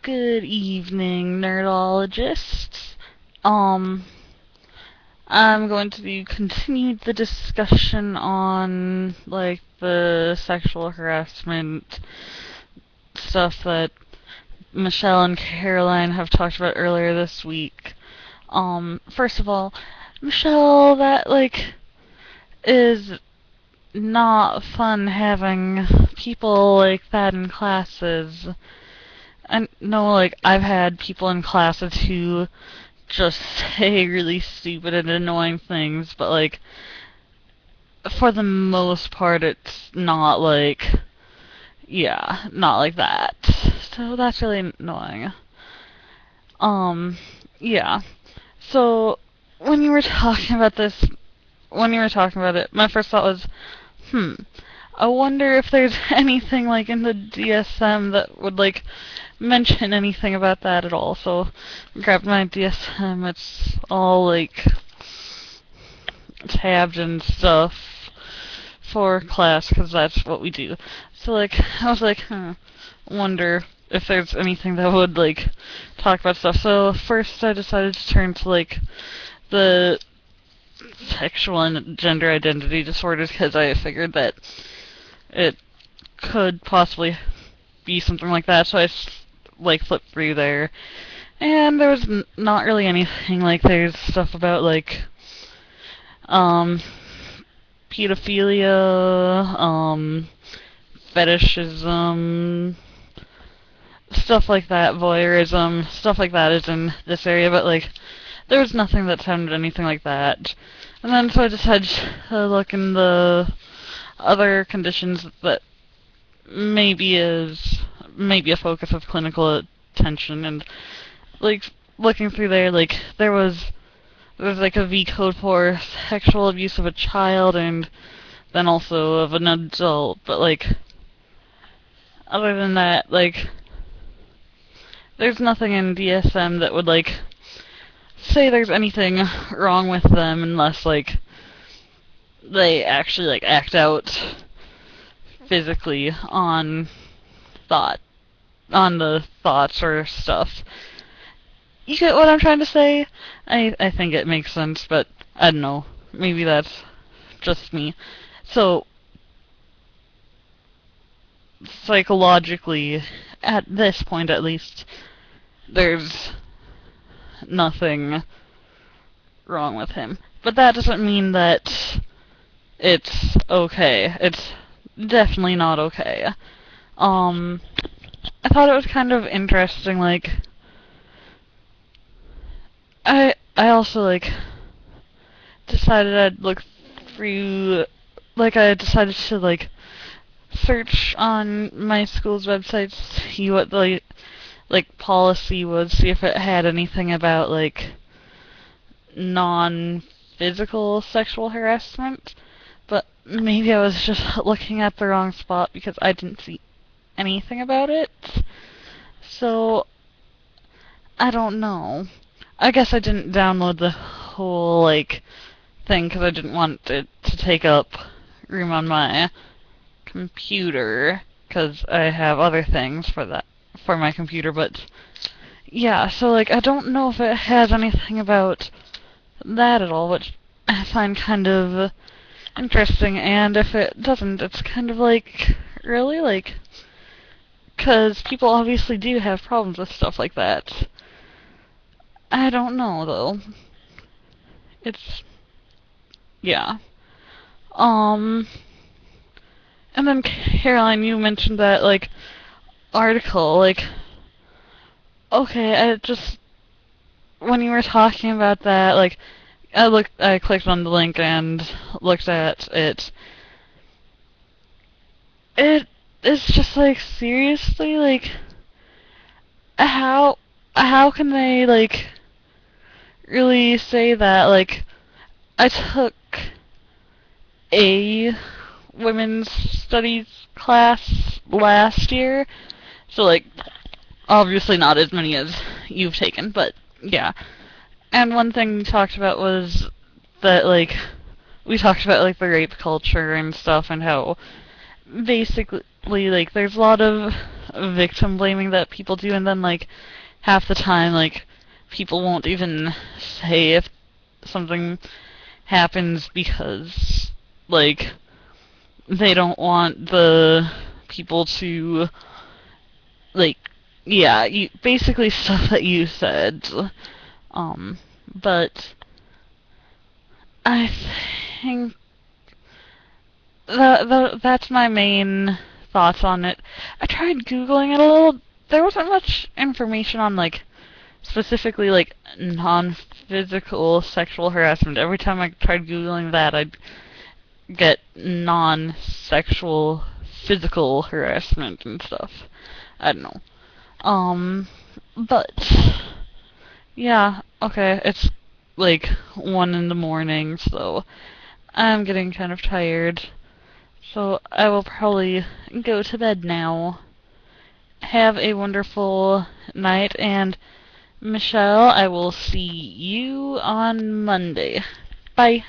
Good evening, nerdologists. Um, I'm going to continue the discussion on, the sexual harassment stuff that Michelle and Caroline have talked about earlier this week. First of all, Michelle, that, is not fun having people like that in classes. I know, I've had people in classes who just say really stupid and annoying things, but, for the most part, it's not, not like that. So that's really annoying. Um, yeah. So, when you were talking about this, when you were talking about it, my first thought was, I wonder if there's anything, in the DSM that would, mention anything about that at all. So, grabbed my DSM. It's all tabbed and stuff for class because that's what we do. So I was wonder if there's anything that would talk about stuff. So first I decided to turn to the sexual and gender identity disorders because I figured that it could possibly be something like that. So I flipped through there, and there was not really anything. There's stuff about um pedophilia, fetishism, stuff like that, voyeurism, stuff like that is in this area, but there was nothing that sounded anything like that. And then so I decided to look in the other conditions that maybe a focus of clinical attention, and looking through there, there's a V code for sexual abuse of a child and then also of an adult, but other than that, there's nothing in DSM that would say there's anything wrong with them unless they actually act out physically thought on the thoughts or stuff. You get what I'm trying to say? I think it makes sense, but I don't know. Maybe that's just me. So, psychologically, at this point at least, there's nothing wrong with him. But that doesn't mean that it's okay. It's definitely not okay. I thought it was kind of interesting, I also decided I'd look through I decided to search on my school's website, see what the policy was, see if it had anything about non-physical sexual harassment. But maybe I was just looking at the wrong spot because I didn't see anything about it. So I don't know. I guess I didn't download the whole thing because I didn't want it to take up room on my computer because I have other things for my computer. But yeah, so I don't know if it has anything about that at all, which I find kind of interesting. And if it doesn't, it's kind of really because people obviously do have problems with stuff like that. I don't know though. It's yeah. Um and then Caroline, you mentioned that article, okay, I just when you were talking about that, I clicked on the link and looked at it. It is just seriously, how can they really say that? I took a women's studies class last year, so obviously not as many as you've taken, but yeah. And one thing we talked about was that we talked about the rape culture and stuff, and how basically there's a lot of victim blaming that people do, and then like half the time like people won't even say if something happens because like they don't want the people to like yeah, you basically stuff that you said. But I think that's my main thoughts on it. I tried Googling it a little. There wasn't much information on, like, specifically, like, non-physical sexual harassment. Every time I tried Googling that, I'd get non-sexual physical harassment and stuff. I don't know. But, yeah, okay, it's, like, 1 in the morning, so I'm getting kind of tired. So I will probably go to bed now. Have a wonderful night, and Michelle, I will see you on Monday. Bye.